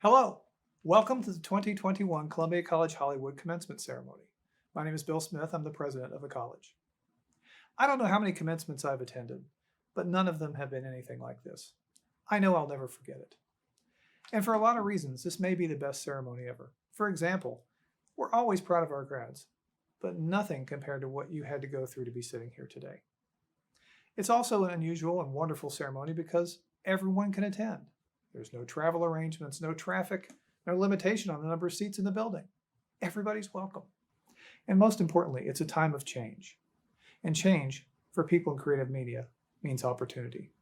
Hello, welcome to the 2021 Columbia College Hollywood Commencement Ceremony. My name is Bill Smith, I'm the president of the college. I don't know how many commencements I've attended, but none of them have been anything like this. I know I'll never forget it. And for a lot of reasons, this may be the best ceremony ever. For example, we're always proud of our grads, but nothing compared to what you had to go through to be sitting here today. It's also an unusual and wonderful ceremony because everyone can attend. There's no travel arrangements, no traffic, no limitation on the number of seats in the building. Everybody's welcome. And most importantly, it's a time of change. And change, for people in creative media, means opportunity.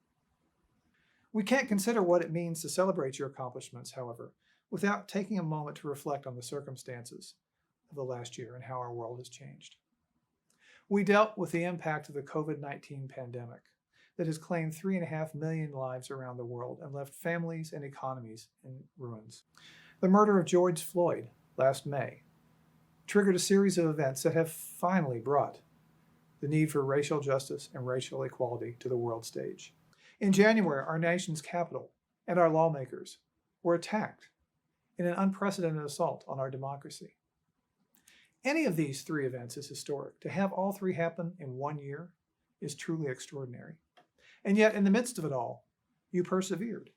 We can't consider what it means to celebrate your accomplishments, however, without taking a moment to reflect on the circumstances of the last year and how our world has changed. We dealt with the impact of the COVID-19 pandemic that has claimed 3.5 million lives around the world and left families and economies in ruins. The murder of George Floyd last May triggered a series of events that have finally brought the need for racial justice and racial equality to the world stage. In January, our nation's capital and our lawmakers were attacked in an unprecedented assault on our democracy. Any of these three events is historic. To have all three happen in 1 year is truly extraordinary. And yet, in the midst of it all, you persevered.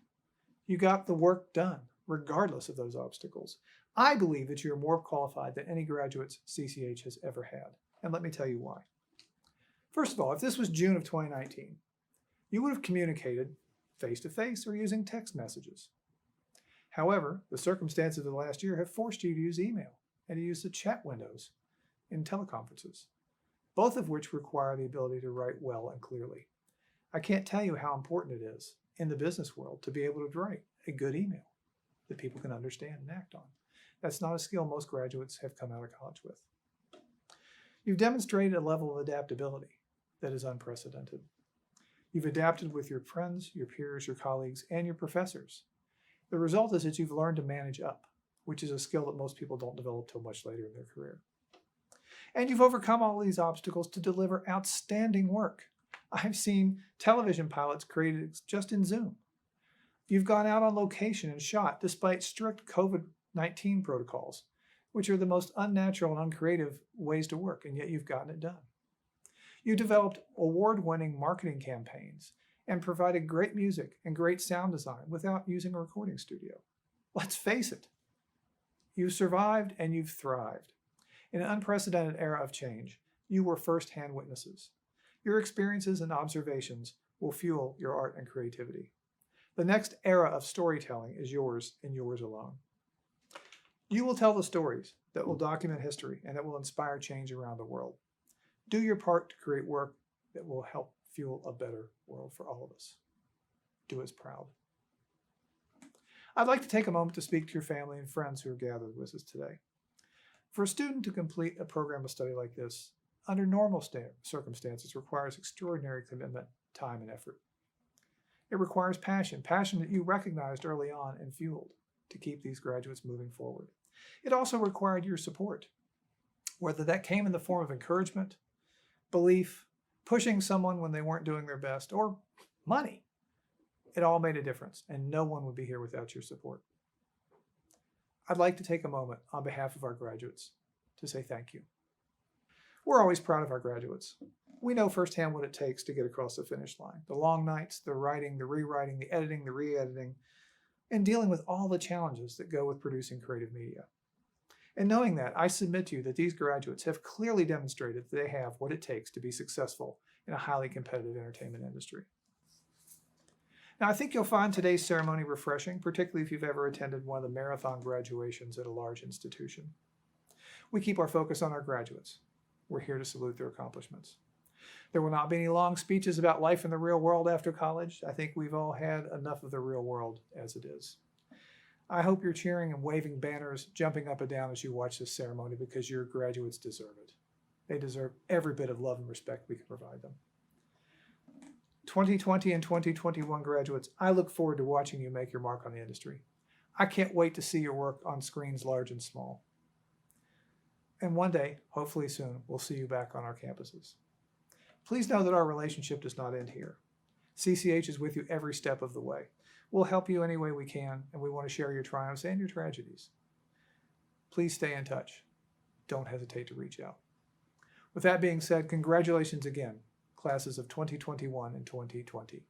You got the work done, regardless of those obstacles. I believe that you're more qualified than any graduates CCH has ever had. And let me tell you why. First of all, if this was June of 2019, you would have communicated face-to-face or using text messages. However, the circumstances of the last year have forced you to use email and to use the chat windows in teleconferences, both of which require the ability to write well and clearly. I can't tell you how important it is in the business world to be able to write a good email that people can understand and act on. That's not a skill most graduates have come out of college with. You've demonstrated a level of adaptability that is unprecedented. You've adapted with your friends, your peers, your colleagues, and your professors. The result is that you've learned to manage up, which is a skill that most people don't develop till much later in their career. And you've overcome all these obstacles to deliver outstanding work. I've seen television pilots created just in Zoom. You've gone out on location and shot despite strict COVID-19 protocols, which are the most unnatural and uncreative ways to work, and yet you've gotten it done. You developed award-winning marketing campaigns and provided great music and great sound design without using a recording studio. Let's face it, you've survived and you've thrived. In an unprecedented era of change, you were first-hand witnesses. Your experiences and observations will fuel your art and creativity. The next era of storytelling is yours and yours alone. You will tell the stories that will document history and that will inspire change around the world. Do your part to create work that will help fuel a better world for all of us. Do us proud. I'd like to take a moment to speak to your family and friends who are gathered with us today. For a student to complete a program of study like this, under normal circumstances, requires extraordinary commitment, time, and effort. It requires passion that you recognized early on and fueled to keep these graduates moving forward. It also required your support, whether that came in the form of encouragement, belief, pushing someone when they weren't doing their best, or money. It all made a difference, and no one would be here without your support. I'd like to take a moment on behalf of our graduates to say thank you. We're always proud of our graduates. We know firsthand what it takes to get across the finish line. The long nights, the writing, the rewriting, the editing, the re-editing, and dealing with all the challenges that go with producing creative media. And knowing that, I submit to you that these graduates have clearly demonstrated that they have what it takes to be successful in a highly competitive entertainment industry. Now, I think you'll find today's ceremony refreshing, particularly if you've ever attended one of the marathon graduations at a large institution. We keep our focus on our graduates. We're here to salute their accomplishments. There will not be any long speeches about life in the real world after college. I think we've all had enough of the real world as it is. I hope you're cheering and waving banners, jumping up and down as you watch this ceremony because your graduates deserve it. They deserve every bit of love and respect we can provide them. 2020 and 2021 graduates, I look forward to watching you make your mark on the industry. I can't wait to see your work on screens large and small. And one day, hopefully soon, we'll see you back on our campuses. Please know that our relationship does not end here. CCH is with you every step of the way. We'll help you any way we can, and we want to share your triumphs and your tragedies. Please stay in touch. Don't hesitate to reach out. With that being said, congratulations again, classes of 2021 and 2020.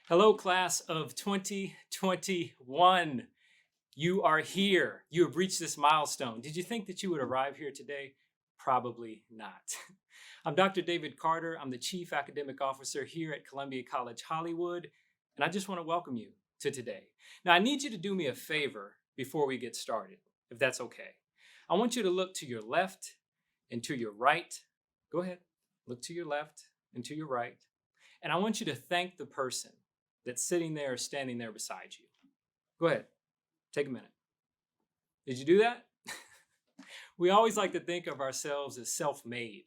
Hello, class of 2021. You are here. You have reached this milestone. Did you think that you would arrive here today? Probably not. I'm Dr. David Carter. I'm the Chief Academic Officer here at Columbia College Hollywood, and I just want to welcome you to today. Now, I need you to do me a favor before we get started, if that's okay. I want you to look to your left and to your right. Go ahead. Look to your left and to your right. And I want you to thank the person that's sitting there or standing there beside you. Go ahead. Take a minute. Did you do that? We always like to think of ourselves as self-made,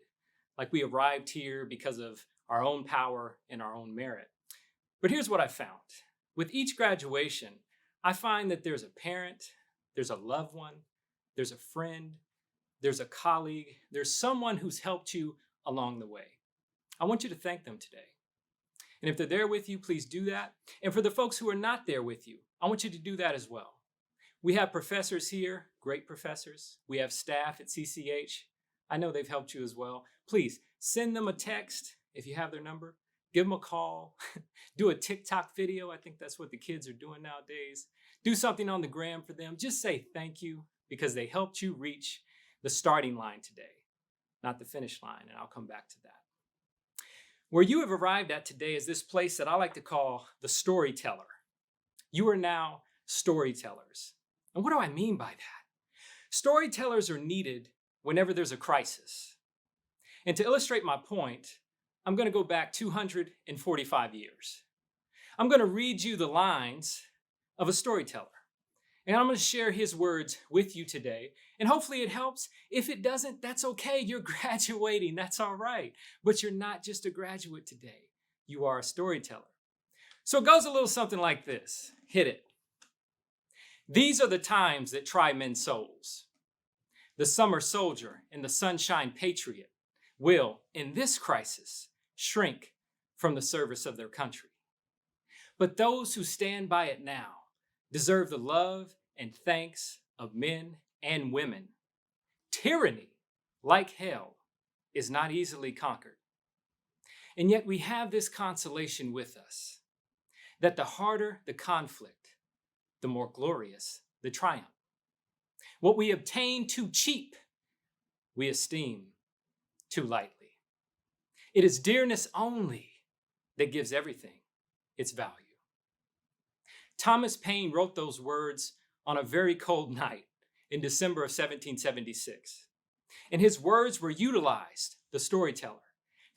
like we arrived here because of our own power and our own merit. But here's what I found. With each graduation, I find that there's a parent, there's a loved one, there's a friend, there's a colleague, there's someone who's helped you along the way. I want you to thank them today. And if they're there with you, please do that. And for the folks who are not there with you, I want you to do that as well. We have professors here, great professors. We have staff at CCH. I know they've helped you as well. Please send them a text if you have their number. Give them a call. Do a TikTok video. I think that's what the kids are doing nowadays. Do something on the gram for them. Just say thank you because they helped you reach the starting line today, not the finish line, and I'll come back to that. Where you have arrived at today is this place that I like to call the storyteller. You are now storytellers. And what do I mean by that? Storytellers are needed whenever there's a crisis. And to illustrate my point, I'm going to go back 245 years. I'm going to read you the lines of a storyteller. And I'm going to share his words with you today. And hopefully it helps. If it doesn't, that's okay. You're graduating. That's all right. But you're not just a graduate today. You are a storyteller. So it goes a little something like this. Hit it. These are the times that try men's souls. The summer soldier and the sunshine patriot will, in this crisis, shrink from the service of their country. But those who stand by it now deserve the love and thanks of men and women. Tyranny, like hell, is not easily conquered. And yet we have this consolation with us, that the harder the conflict, the more glorious the triumph. What we obtain too cheap, we esteem too lightly. It is dearness only that gives everything its value. Thomas Paine wrote those words on a very cold night in December of 1776. And his words were utilized, the storyteller,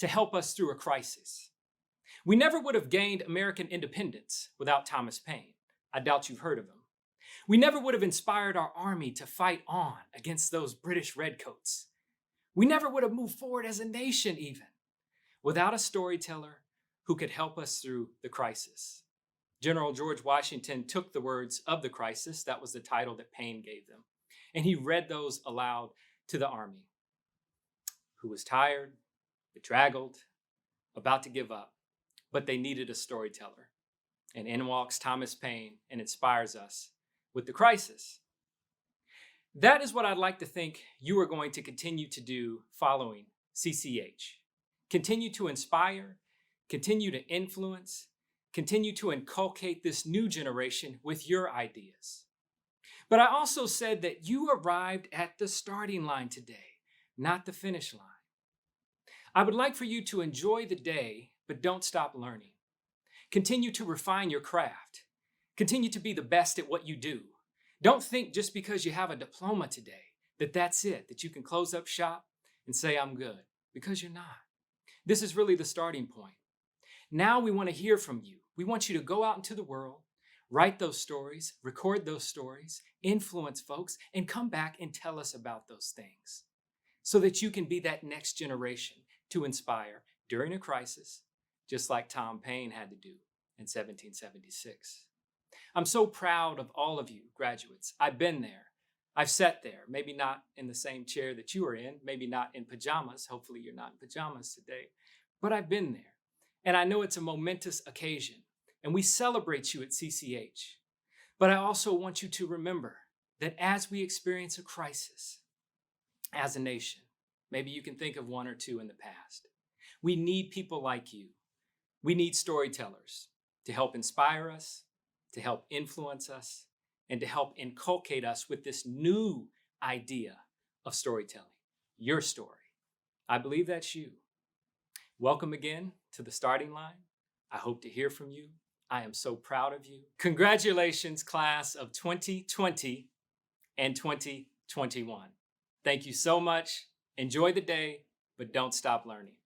to help us through a crisis. We never would have gained American independence without Thomas Paine. I doubt you've heard of him. We never would have inspired our army to fight on against those British redcoats. We never would have moved forward as a nation even without a storyteller who could help us through the crisis. General George Washington took the words of the crisis, that was the title that Paine gave them, and he read those aloud to the army, who was tired, bedraggled, about to give up, but they needed a storyteller. And in walks Thomas Paine and inspires us with the crisis. That is what I'd like to think you are going to continue to do following CCH. Continue to inspire, continue to influence, continue to inculcate this new generation with your ideas. But I also said that you arrived at the starting line today, not the finish line. I would like for you to enjoy the day, but don't stop learning. Continue to refine your craft. Continue to be the best at what you do. Don't think just because you have a diploma today that that's it, that you can close up shop and say, I'm good, because you're not. This is really the starting point. Now we want to hear from you. We want you to go out into the world, write those stories, record those stories, influence folks, and come back and tell us about those things so that you can be that next generation to inspire during a crisis, just like Tom Paine had to do in 1776. I'm so proud of all of you graduates. I've been there. I've sat there, maybe not in the same chair that you are in, maybe not in pajamas. Hopefully you're not in pajamas today, but I've been there. And I know it's a momentous occasion, and we celebrate you at CCH. But I also want you to remember that as we experience a crisis as a nation, maybe you can think of one or two in the past, we need people like you. We need storytellers to help inspire us, to help influence us, and to help inculcate us with this new idea of storytelling, your story. I believe that's you. Welcome again to the starting line. I hope to hear from you. I am so proud of you. Congratulations, class of 2020 and 2021. Thank you so much. Enjoy the day, but don't stop learning.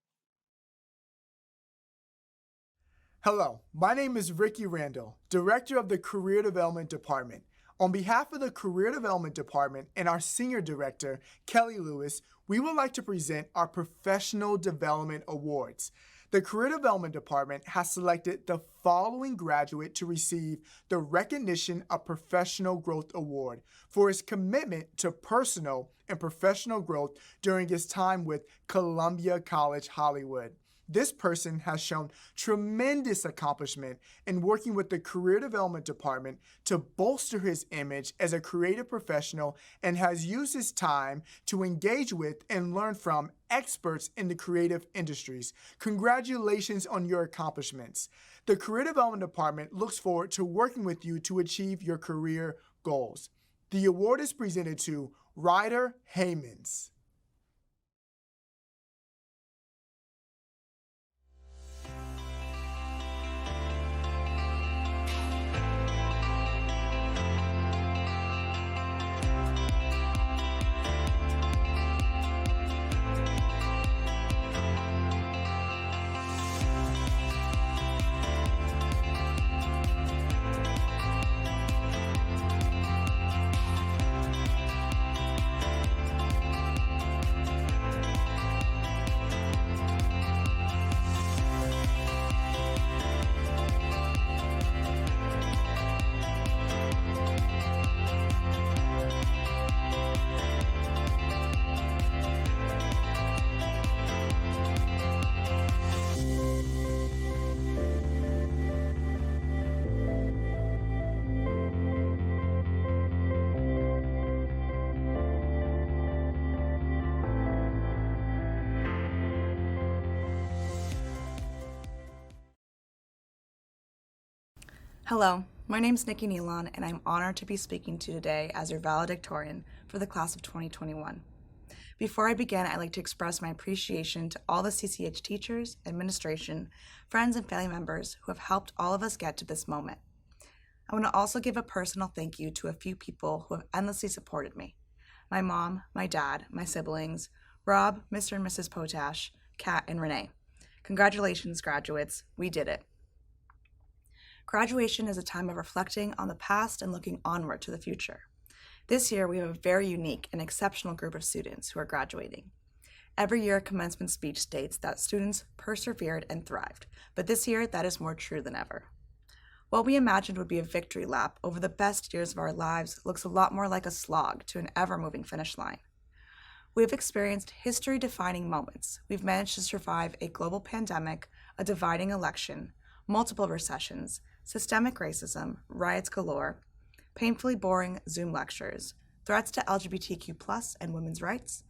Hello, my name is Ricky Randall, Director of the Career Development Department. On behalf of the Career Development Department and our Senior Director, Kelly Lewis, we would like to present our Professional Development Awards. The Career Development Department has selected the following graduate to receive the Recognition of Professional Growth Award for his commitment to personal and professional growth during his time with Columbia College Hollywood. This person has shown tremendous accomplishment in working with the Career Development Department to bolster his image as a creative professional and has used his time to engage with and learn from experts in the creative industries. Congratulations on your accomplishments. The Career Development Department looks forward to working with you to achieve your career goals. The award is presented to Ryder Haymans. Hello, my name is Nikki Nealon, and I'm honored to be speaking to you today as your valedictorian for the class of 2021. Before I begin, I'd like to express my appreciation to all the CCH teachers, administration, friends, and family members who have helped all of us get to this moment. I want to also give a personal thank you to a few people who have endlessly supported me. My mom, my dad, my siblings, Rob, Mr. and Mrs. Potash, Kat, and Renee. Congratulations, graduates. We did it. Graduation is a time of reflecting on the past and looking onward to the future. This year, we have a very unique and exceptional group of students who are graduating. Every year, a commencement speech states that students persevered and thrived, but this year, that is more true than ever. What we imagined would be a victory lap over the best years of our lives looks a lot more like a slog to an ever-moving finish line. We have experienced history-defining moments. We've managed to survive a global pandemic, a dividing election, multiple recessions, systemic racism, riots galore, painfully boring Zoom lectures, threats to LGBTQ+ and women's rights,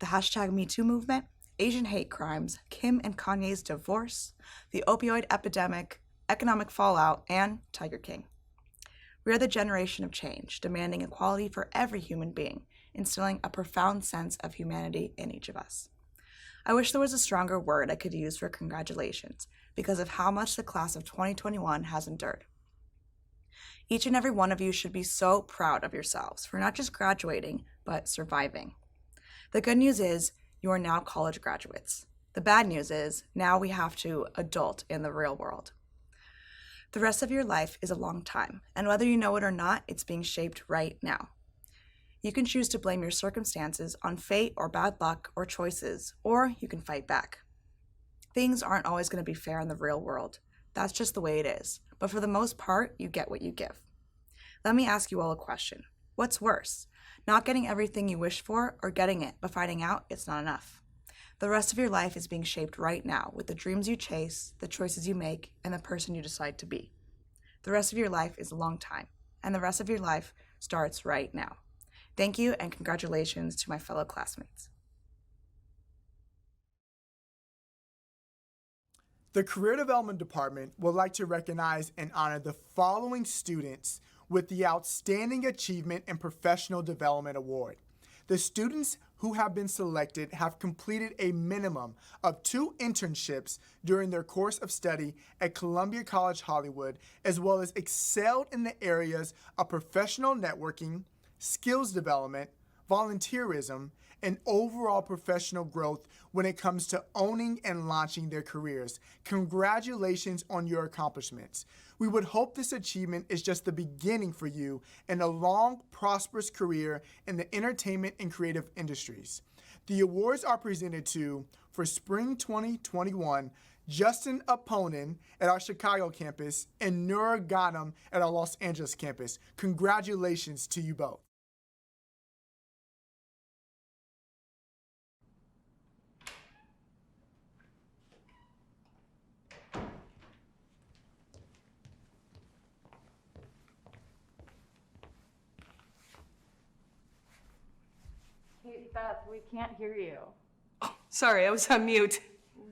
the hashtag #MeToo movement, Asian hate crimes, Kim and Kanye's divorce, the opioid epidemic, economic fallout, and Tiger King. We are the generation of change, demanding equality for every human being, instilling a profound sense of humanity in each of us. I wish there was a stronger word I could use for congratulations because of how much the class of 2021 has endured. Each and every one of you should be so proud of yourselves for not just graduating, but surviving. The good news is you are now college graduates. The bad news is now we have to adult in the real world. The rest of your life is a long time, and whether you know it or not, it's being shaped right now. You can choose to blame your circumstances on fate or bad luck or choices, or you can fight back. Things aren't always going to be fair in the real world. That's just the way it is. But for the most part, you get what you give. Let me ask you all a question. What's worse? Not getting everything you wish for or getting it but finding out it's not enough? The rest of your life is being shaped right now with the dreams you chase, the choices you make, and the person you decide to be. The rest of your life is a long time, and the rest of your life starts right now. Thank you and congratulations to my fellow classmates. The Career Development Department would like to recognize and honor the following students with the Outstanding Achievement in Professional Development Award. The students who have been selected have completed a minimum of 2 internships during their course of study at Columbia College Hollywood, as well as excelled in the areas of professional networking, skills development, volunteerism, and overall professional growth when it comes to owning and launching their careers. Congratulations on your accomplishments. We would hope this achievement is just the beginning for you in a long, prosperous career in the entertainment and creative industries. The awards are presented to, for Spring 2021, Justin Aponin at our Chicago campus and Noor Ghanem at our Los Angeles campus. Congratulations to you both. Hey, Beth, we can't hear you. Sorry, I was on mute.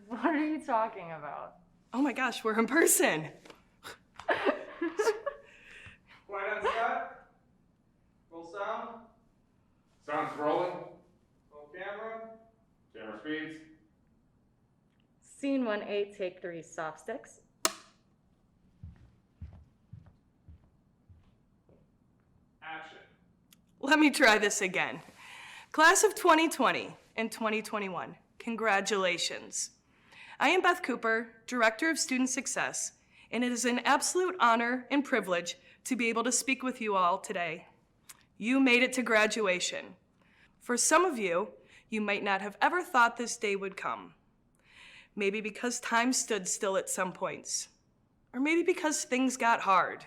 What are you talking about? Oh my gosh, we're in person. Quiet on set. Roll sound. Sound's rolling. Roll camera. Camera speeds. Scene 1A, take 3, soft sticks. Action. Let me try this again. Class of 2020 and 2021, congratulations. I am Beth Cooper, Director of Student Success, and it is an absolute honor and privilege to be able to speak with you all today. You made it to graduation. For some of you, you might not have ever thought this day would come. Maybe because time stood still at some points, or maybe because things got hard.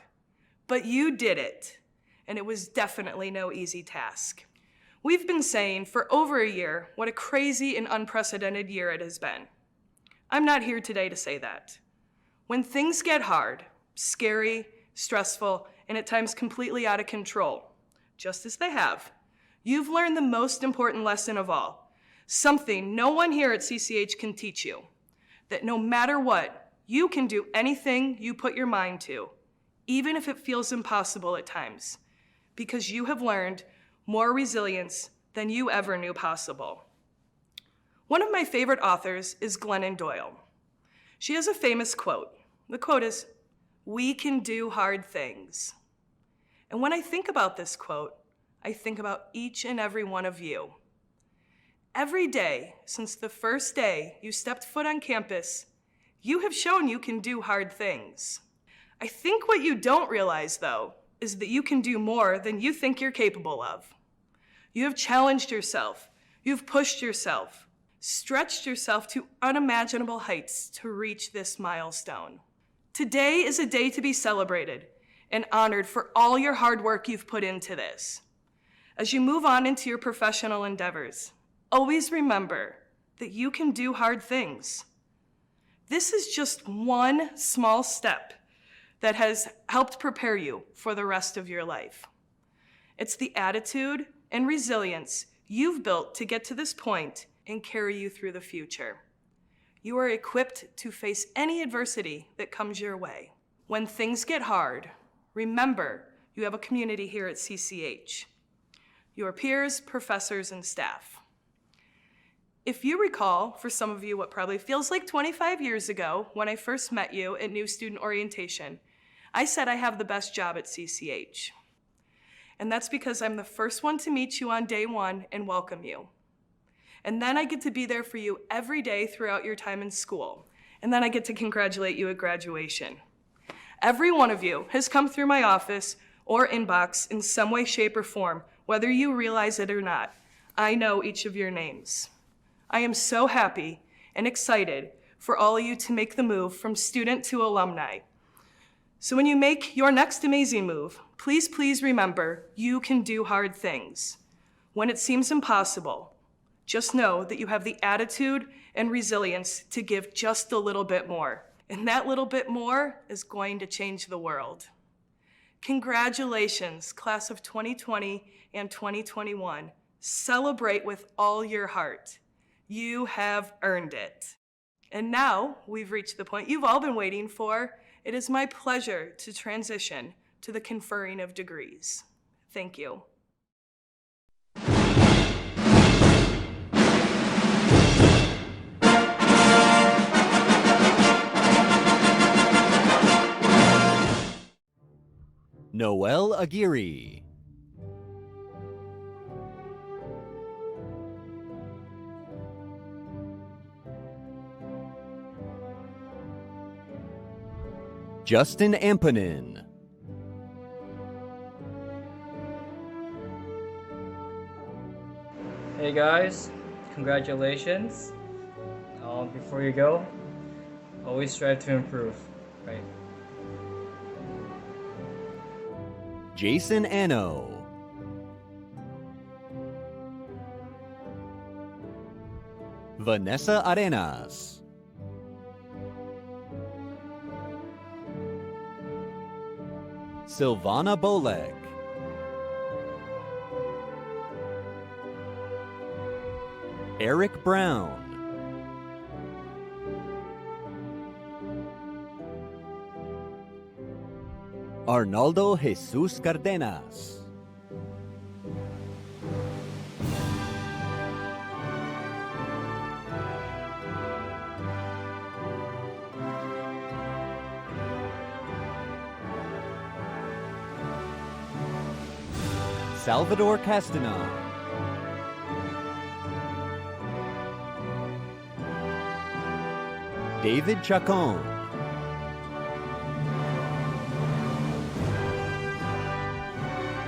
But you did it, and it was definitely no easy task. We've been saying for over a year what a crazy and unprecedented year it has been. I'm not here today to say that. When things get hard, scary, stressful, and at times completely out of control, just as they have, you've learned the most important lesson of all, something no one here at CCH can teach you, that no matter what, you can do anything you put your mind to, even if it feels impossible at times, because you have learned more resilience than you ever knew possible. One of my favorite authors is Glennon Doyle. She has a famous quote. The quote is, "We can do hard things." And when I think about this quote, I think about each and every one of you. Every day since the first day you stepped foot on campus, you have shown you can do hard things. I think what you don't realize, though, is that you can do more than you think you're capable of. You have challenged yourself, you've pushed yourself, stretched yourself to unimaginable heights to reach this milestone. Today is a day to be celebrated and honored for all your hard work you've put into this. As you move on into your professional endeavors, always remember that you can do hard things. This is just one small step that has helped prepare you for the rest of your life. It's the attitude and resilience you've built to get to this point and carry you through the future. You are equipped to face any adversity that comes your way. When things get hard, remember you have a community here at CCH, your peers, professors, and staff. If you recall, for some of you, what probably feels like 25 years ago, when I first met you at New Student Orientation, I said I have the best job at CCH. And that's because I'm the first one to meet you on day one and welcome you. And then I get to be there for you every day throughout your time in school. And then I get to congratulate you at graduation. Every one of you has come through my office or inbox in some way, shape, or form, whether you realize it or not. I know each of your names. I am so happy and excited for all of you to make the move from student to alumni. So when you make your next amazing move, please remember you can do hard things. When it seems impossible, Just know that you have the attitude and resilience to give just a little bit more. And that little bit more is going to change the world. Congratulations, class of 2020 and 2021. Celebrate with all your heart. You have earned it. And now we've reached the point you've all been waiting for. It is my pleasure to transition to the conferring of degrees. Thank you. Noel Aguirre. Justin Amponin. Hey guys, congratulations. Before you go, always strive to improve, right? Jason Anno. Vanessa Arenas. Silvana Bolek. Eric Brown. Arnaldo Jesus Cardenas. Salvador Castanon. David Chacon.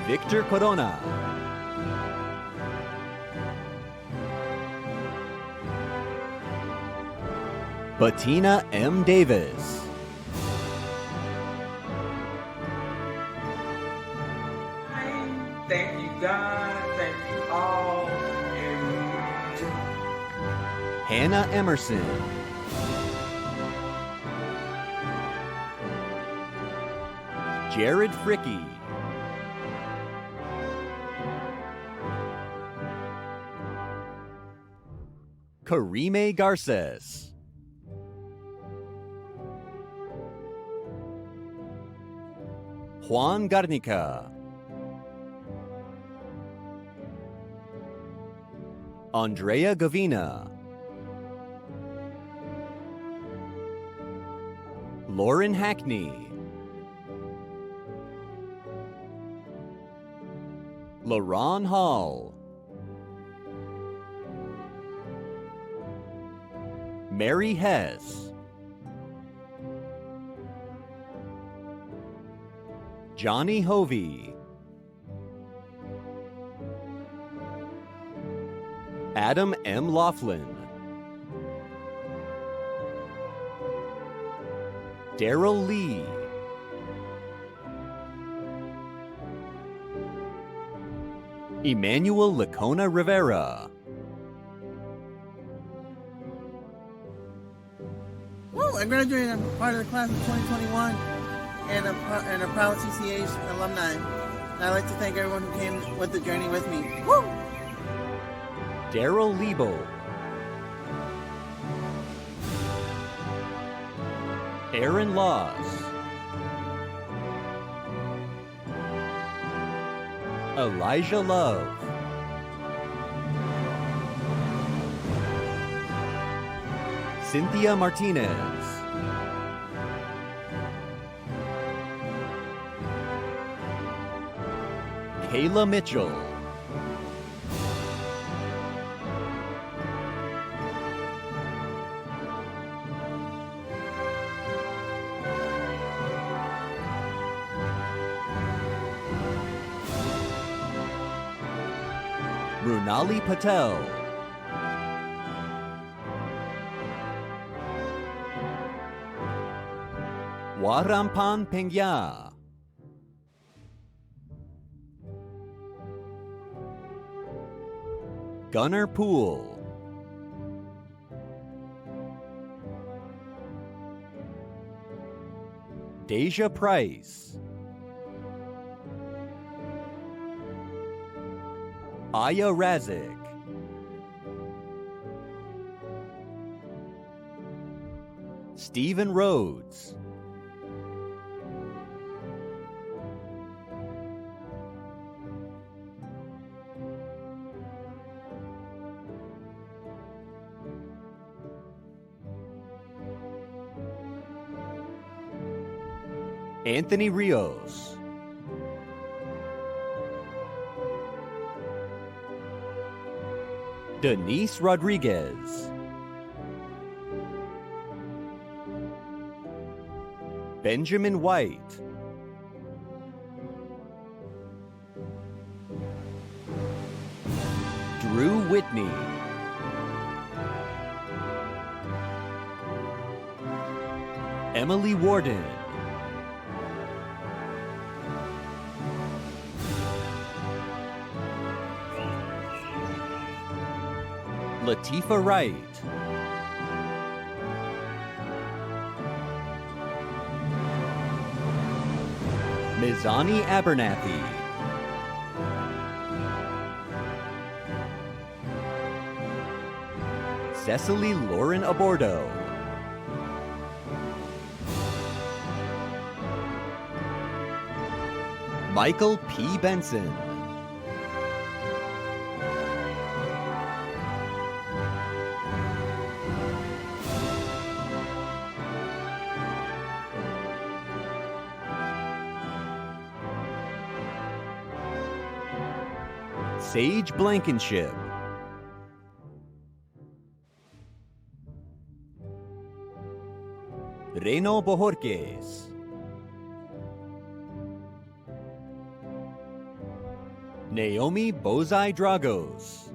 Victor Corona. Bettina M. Davis. Thank you, God. Thank you all. And Hannah Emerson. Jared Fricky. Karime Garces. Juan Garnica. Andrea Gavina. Lauren Hackney. LaRon Hall. Mary Hess. Johnny Hovey. Adam M. Laughlin. Daryl Lee. Emmanuel Lacona Rivera. Well, I graduated. I'm part of the class of 2021 and a proud CCH alumni. And I'd like to thank everyone who came with the journey with me. Woo! Daryl Lebo. Aaron Laws. Elijah Love. Cynthia Martinez. Kayla Mitchell. Runali Patel. Warampan Pengya. Gunnar Poole. Deja Price. Aya Razik. Stephen Rhodes. Anthony Rios. Denise Rodriguez. Benjamin White. Drew Whitney. Emily Warden. Latifa Wright. Mizani Abernathy. Cecily Lauren Abordo. Michael P. Benson. Sage Blankenship. Reno Bojorquez. Naomi Bozai Dragos.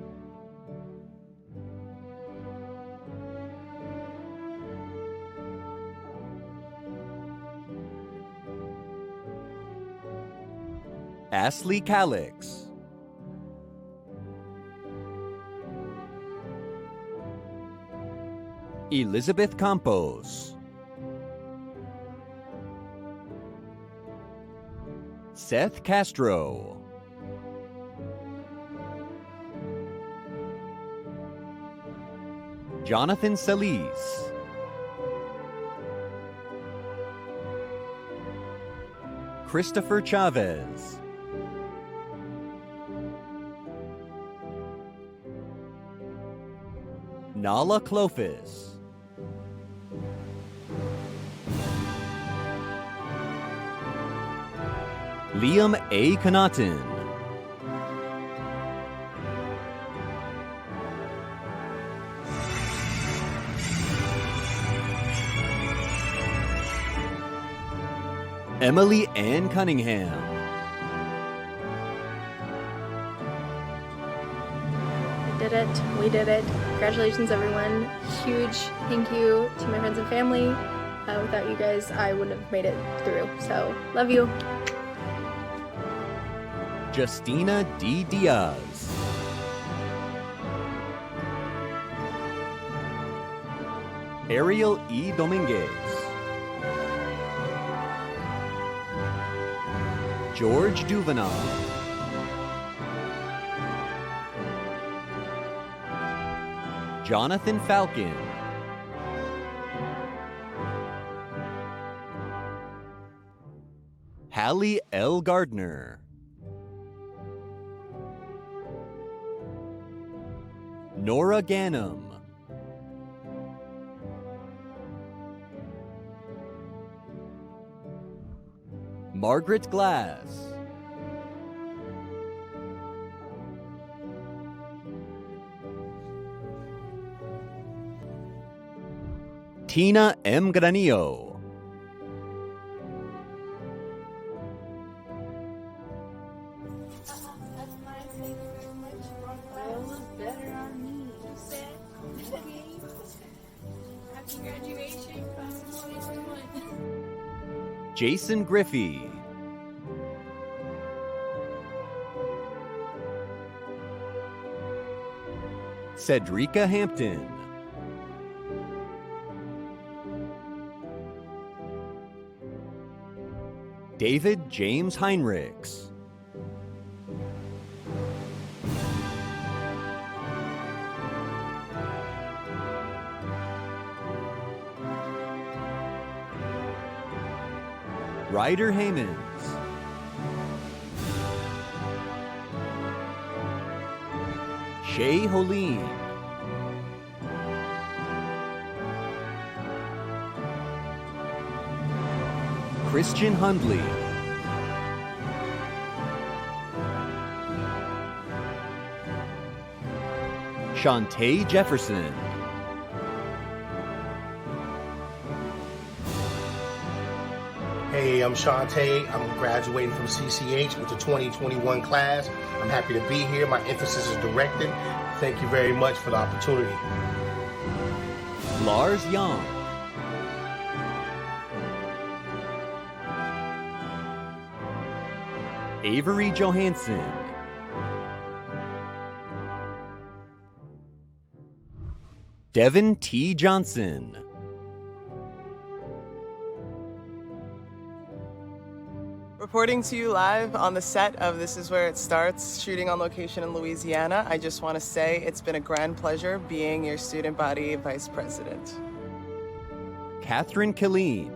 Ashley Calix. Elizabeth Campos. Seth Castro. Jonathan Solis. Christopher Chavez. Nala Clofis. Liam A. Connaughton. Emily Ann Cunningham. Did it. We did it. Congratulations, everyone. Huge thank you to my friends and family. Without you guys, I wouldn't have made it through. So, love you. Justina D. Diaz. Ariel E. Dominguez. George Duvenal. Jonathan Falcon. Hallie L. Gardner. Nora Gannam. Margaret Glass. Tina M. Granillo. Jason Griffey. Cedrica Hampton. David James Heinrichs. Ryder Hammonds. Shay Holeen. Christian Hundley. Shantae Jefferson. Hey, I'm Shantae. I'm graduating from CCH with the 2021 class. I'm happy to be here. My emphasis is directed. Thank you very much for the opportunity. Lars Young. Avery Johansson. Devin T. Johnson. Reporting to you live on the set of This Is Where It Starts, shooting on location in Louisiana. I just want to say it's been a grand pleasure being your student body vice president. Catherine Killeen.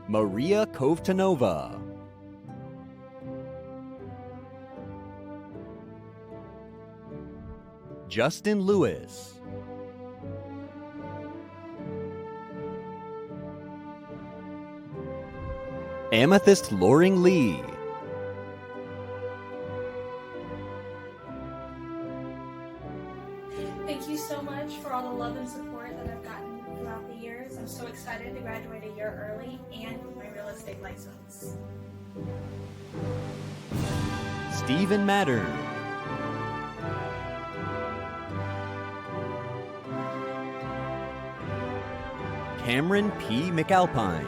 Maria Kovtanova. Justin Lewis. Amethyst Loring Lee. Thank you so much for all the love and support that I've gotten throughout the years. I'm so excited to graduate a year early and with my real estate license. Stephen Mattern. Cameron P. McAlpine.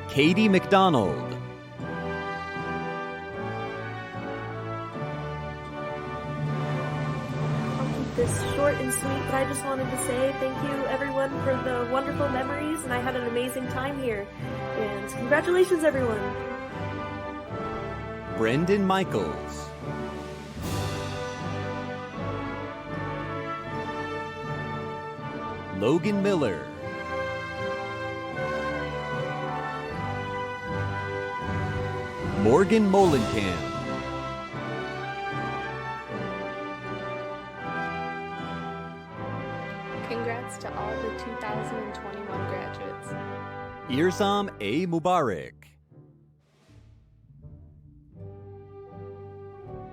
Katie McDonald. I'll keep this short and sweet, but I just wanted to say thank you everyone for the wonderful memories, and I had an amazing time here. And congratulations everyone. Brendan Michaels. Logan Miller. Morgan Molenkamp. Congrats to all the 2021 graduates. Irzam A. Mubarak.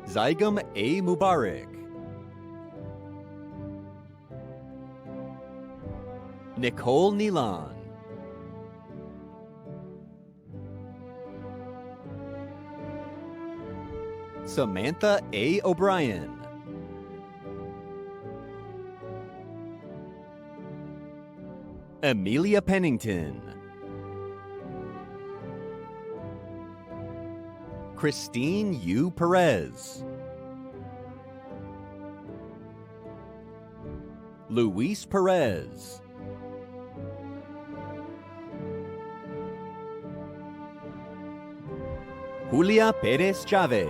Zygam A. Mubarak. Nicole Nealon. Samantha A. O'Brien. Amelia Pennington. Christine U. Perez. Luis Perez. Julia Perez Chavez.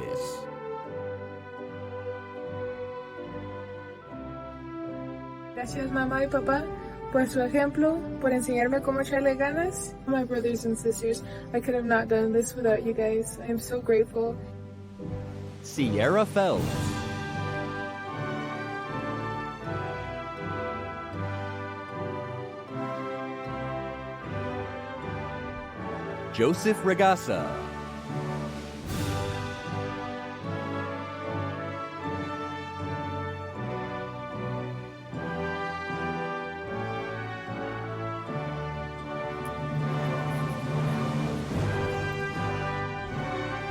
Gracias mamá y papá por su ejemplo, por enseñarme cómo echarle ganas. My brothers and sisters, I could have not done this without you guys. I am so grateful. Sierra Phelps. Joseph Regassa.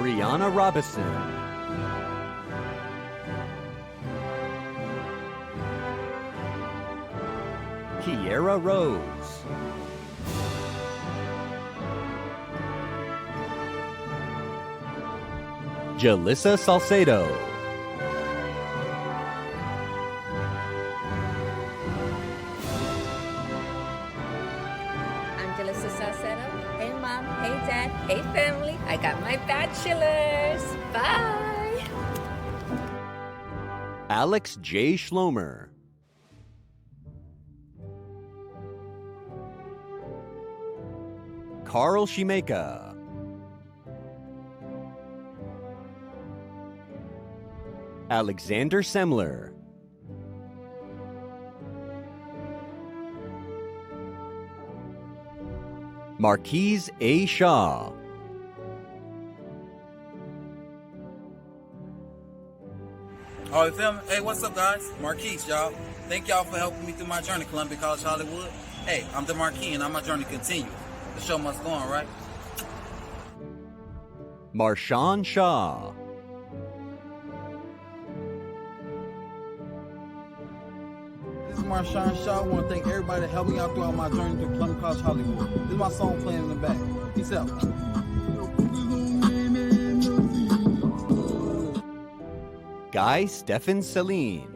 Brianna Robinson. Kiera Rose. Jalissa Salcedo. I'm Jalissa Salcedo. Hey mom, hey dad, hey family. I got my bachelor's. Bye. Alex J. Schlomer. Carl Shimeka. Alexander Semler. Marquise A. Shaw. Oh, you feel me? Hey, what's up, guys? Marquise, y'all. Thank y'all for helping me through my journey, Columbia College Hollywood. Hey, I'm the Marquis, and my journey continues. The show must go on, right? Marshawn Shaw. This is Marshawn Shaw. I want to thank everybody that helped me out throughout my journey through Columbia College Hollywood. This is my song playing in the back. Peace out. Guy Stephen Celine.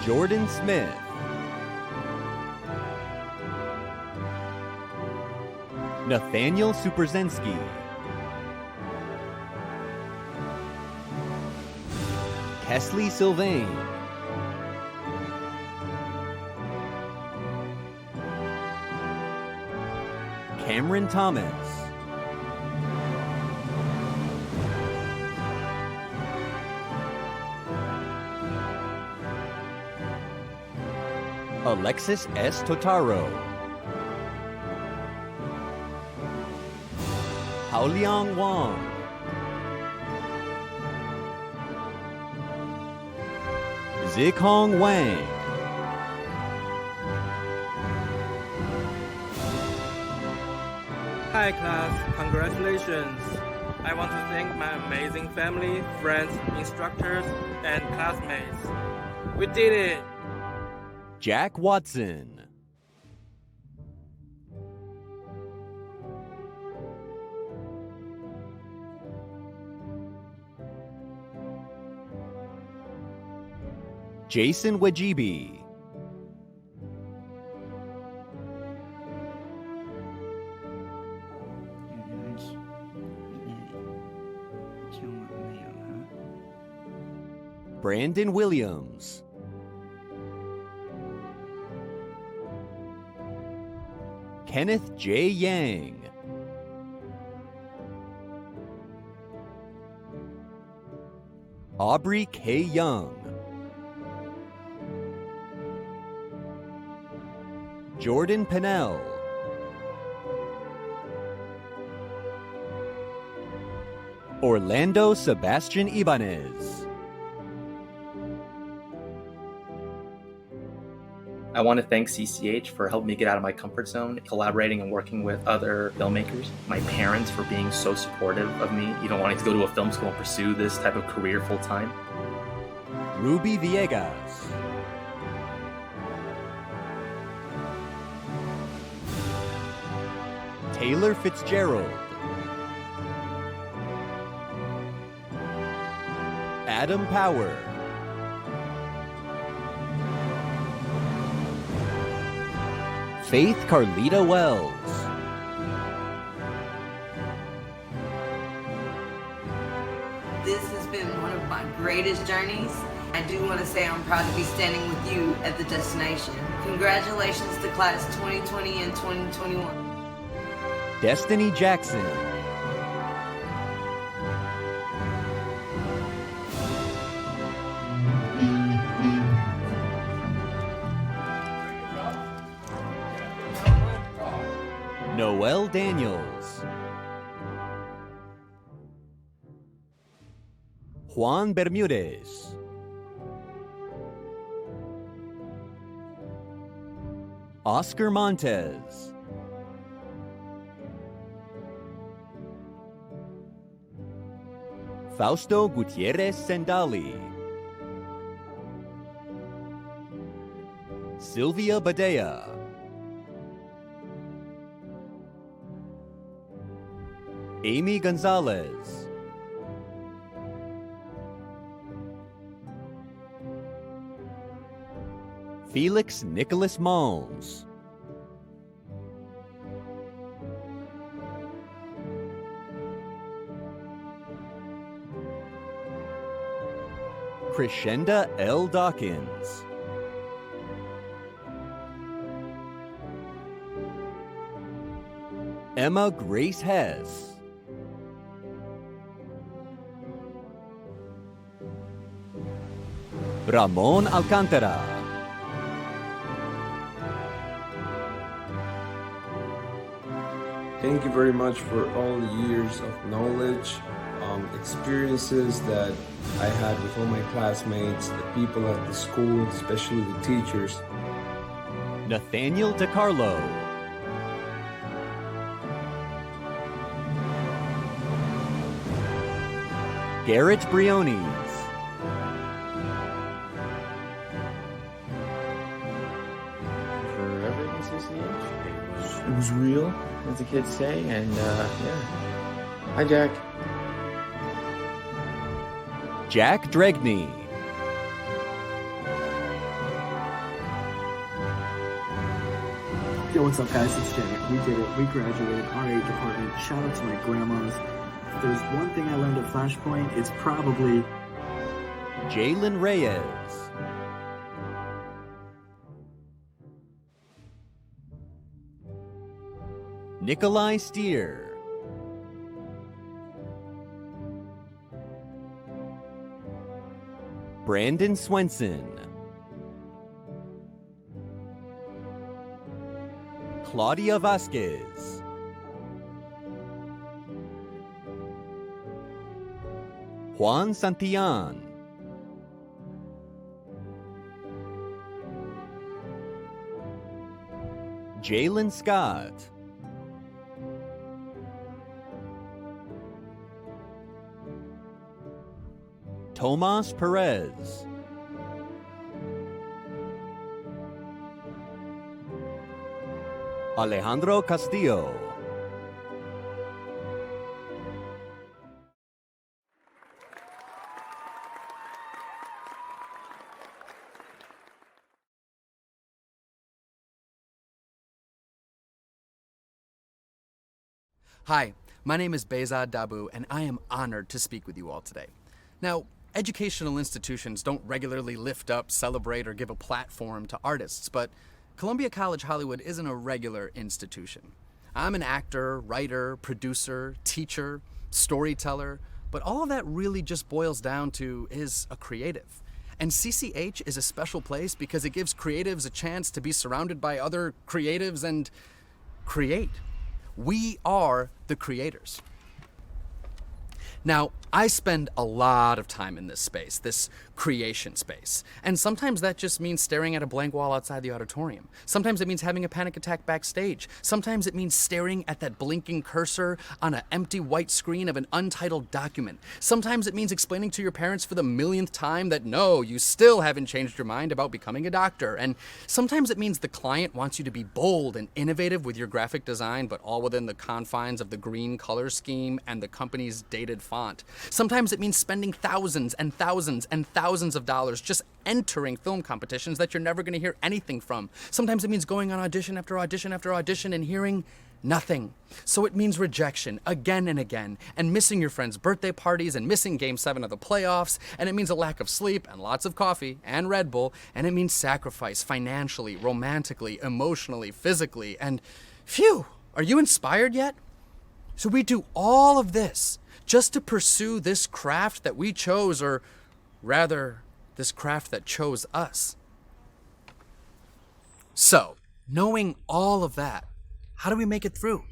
Jordan Smith. Nathaniel Superzensky. Kesley Sylvain. Cameron Thomas. Alexis S. Totaro. Haoliang Wang. Zikong Wang. Hi class, congratulations. I want to thank my amazing family, friends, instructors, and classmates. We did it! Jack Watson. Jason Wajibi. Brandon Williams. Kenneth J. Yang. Aubrey K. Young. Jordan Pennell. Orlando Sebastian Ibanez. I want to thank CCH for helping me get out of my comfort zone, collaborating and working with other filmmakers, my parents for being so supportive of me, even wanting to go to a film school and pursue this type of career full time. Ruby Villegas. Taylor Fitzgerald. Adam Power. Faith Carlita Wells. This has been one of my greatest journeys. I do want to say I'm proud to be standing with you at the destination. Congratulations to class 2020 and 2021. Destiny Jackson. Noel Daniels. Juan Bermudez. Oscar Montez. Fausto Gutierrez Sendali. Sylvia Badea. Amy Gonzalez. Felix Nicholas Malms. Crescenda L. Dawkins. Emma Grace Hess. Ramon Alcantara. Thank you very much for all the years of knowledge, experiences that I had with all my classmates, the people at the school, especially the teachers. Nathaniel DiCarlo. Garrett Briones. For everything CCH. It was real, as the kids say, and yeah. Hi, Jack. Jack Dregney. Yo, what's up, guys? It's Jay. We did it. We graduated R8 department. Shout out to my grandmas. If there's one thing I learned at Flashpoint, it's probably Jalen Reyes. Nikolai Steer. Brandon Swenson. Claudia Vasquez. Juan Santillan. Jalen Scott. Tomas Perez. Alejandro Castillo. Hi, my name is Behzad Dabu, and I am honored to speak with you all today. Now, educational institutions don't regularly lift up, celebrate, or give a platform to artists, but Columbia College Hollywood isn't a regular institution. I'm an actor, writer, producer, teacher, storyteller, but all of that really just boils down to is a creative. And CCH is a special place because it gives creatives a chance to be surrounded by other creatives and create. We are the creators. Now, I spend a lot of time in this space, this creation space. And sometimes that just means staring at a blank wall outside the auditorium. Sometimes it means having a panic attack backstage. Sometimes it means staring at that blinking cursor on an empty white screen of an untitled document. Sometimes it means explaining to your parents for the millionth time that no, you still haven't changed your mind about becoming a doctor. And sometimes it means the client wants you to be bold and innovative with your graphic design, but all within the confines of the green color scheme and the company's dated font. Sometimes it means spending thousands and thousands and thousands of dollars just entering film competitions that you're never going to hear anything from. Sometimes it means going on audition after audition after audition and hearing nothing. So it means rejection again and again, and missing your friends' birthday parties, and missing Game 7 of the playoffs, and it means a lack of sleep and lots of coffee and Red Bull, and it means sacrifice financially, romantically, emotionally, physically, and phew, are you inspired yet? So we do all of this just to pursue this craft that we chose, or rather, this craft that chose us. So, knowing all of that, how do we make it through?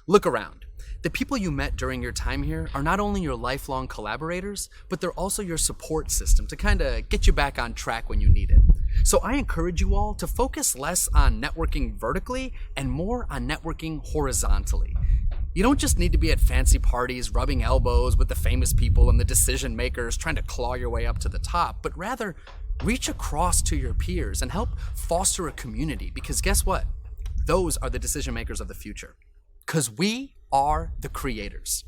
Look around. The people you met during your time here are not only your lifelong collaborators, but they're also your support system to kind of get you back on track when you need it. So I encourage you all to focus less on networking vertically and more on networking horizontally. You don't just need to be at fancy parties rubbing elbows with the famous people and the decision makers trying to claw your way up to the top, but rather Reach across to your peers and help foster a community, because guess what? Those are the decision makers of the future. Because we are the creators.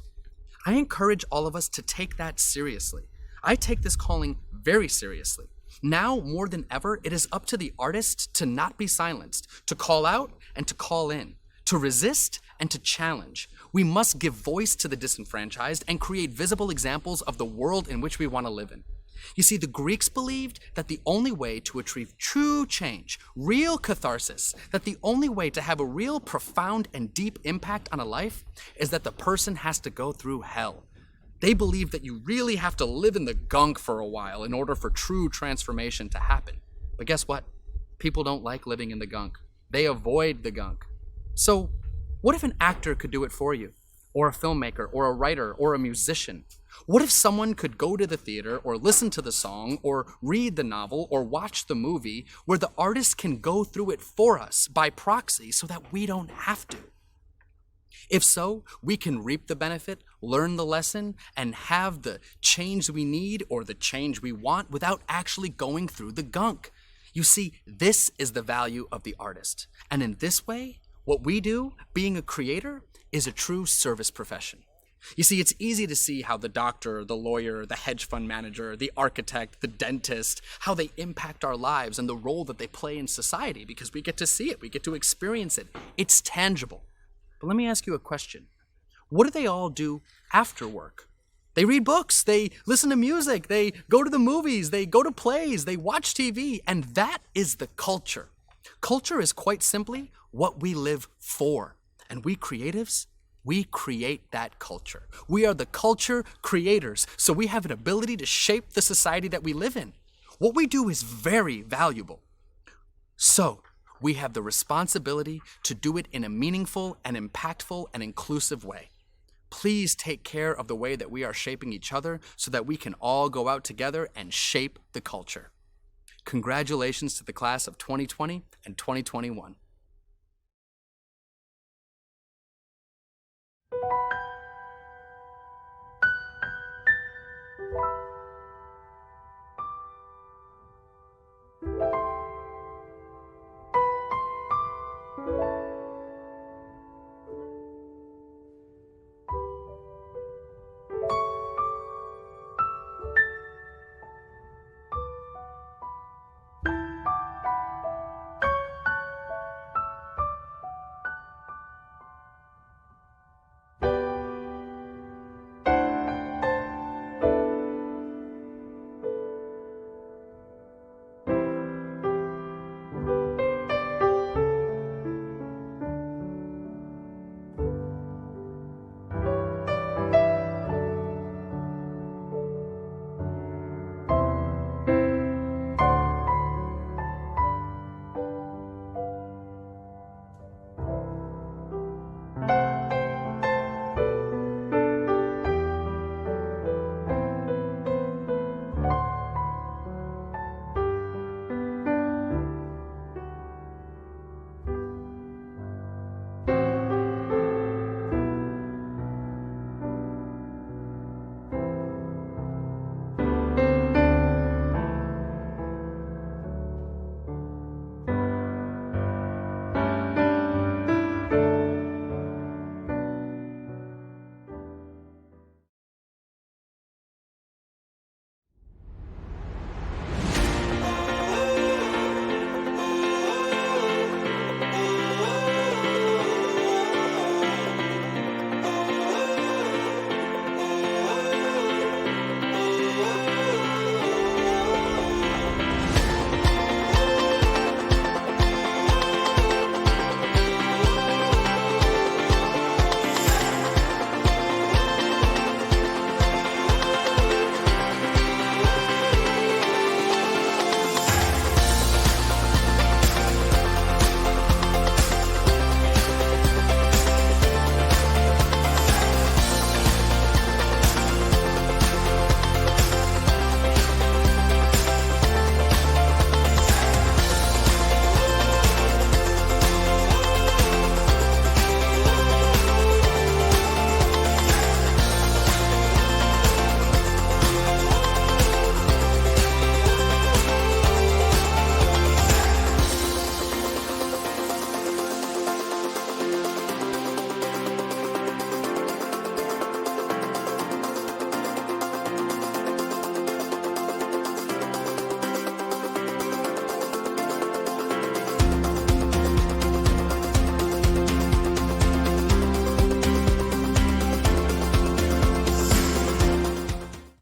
I encourage all of us to take that seriously. I take this calling very seriously. Now, more than ever, it is up to the artist to not be silenced, to call out and to call in, to resist and to challenge. We must give voice to the disenfranchised and create visible examples of the world in which we want to live in. You see, the Greeks believed that the only way to achieve true change, real catharsis, that the only way to have a real profound and deep impact on a life is that the person has to go through hell. They believe that you really have to live in the gunk for a while in order for true transformation to happen. But guess what? People don't like living in the gunk. They avoid the gunk. So, what if an actor could do it for you? Or a filmmaker, or a writer, or a musician? What if someone could go to the theater, or listen to the song, or read the novel, or watch the movie, where the artist can go through it for us by proxy so that we don't have to? If so, we can reap the benefit, learn the lesson, and have the change we need or the change we want without actually going through the gunk. You see, this is the value of the artist. And in this way, what we do, being a creator, is a true service profession. You see, it's easy to see how the doctor, the lawyer, the hedge fund manager, the architect, the dentist, how they impact our lives and the role that they play in society, because we get to see it, we get to experience it. It's tangible. But let me ask you a question. What do they all do after work? They read books, they listen to music, they go to the movies, they go to plays, they watch TV, and that is the culture. Culture is quite simply what we live for. And we creatives, we create that culture. We are the culture creators, so we have an ability to shape the society that we live in. What we do is very valuable. So, we have the responsibility to do it in a meaningful and impactful and inclusive way. Please take care of the way that we are shaping each other so that we can all go out together and shape the culture. Congratulations to the class of 2020 and 2021.